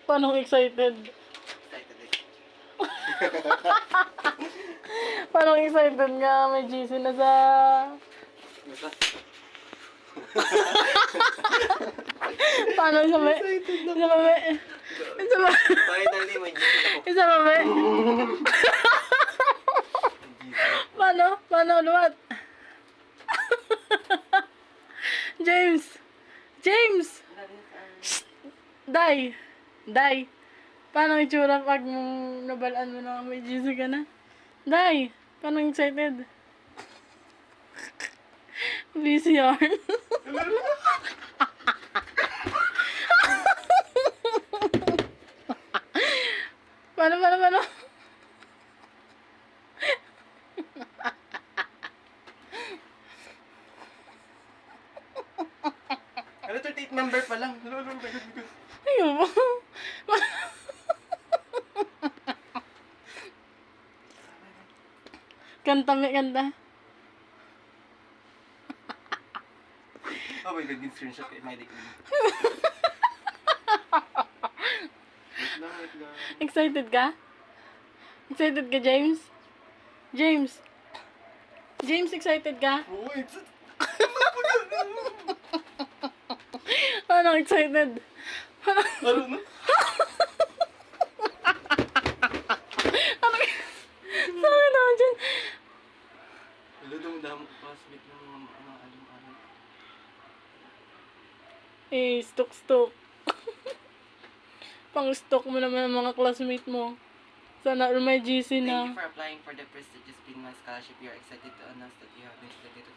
Paano excited? Excited eh. Paano excited nga? May GC na sa... Basta. Paano isa may... Isa pa may... Isa pa... Finally, may GC ako. Isa pa may... Paano? Paano? Luwat? James! James! Shh! Day! Day! Paano itsura pag nabalaan mo na may GC ka na? Day! Paano excited? Busy yarn. Paano? Ano, 38 member pa lang. Ayun ba? Kanta, may kanta. Oh my God, screenshot kay Medic. Wait lang. Excited ka? Excited ka, James? James? James, excited ka? Oo, excited. Ano, excited? Ano na? Sabi naman dyan. Hello, dumudamo ko classmate ng mga alam-alam. Eh, stok. Pang-stock mo naman ang mga classmate mo. Sana may GC na. Thank you for applying for the prestigious Pingman Scholarship. We are excited to announce that you have been selected to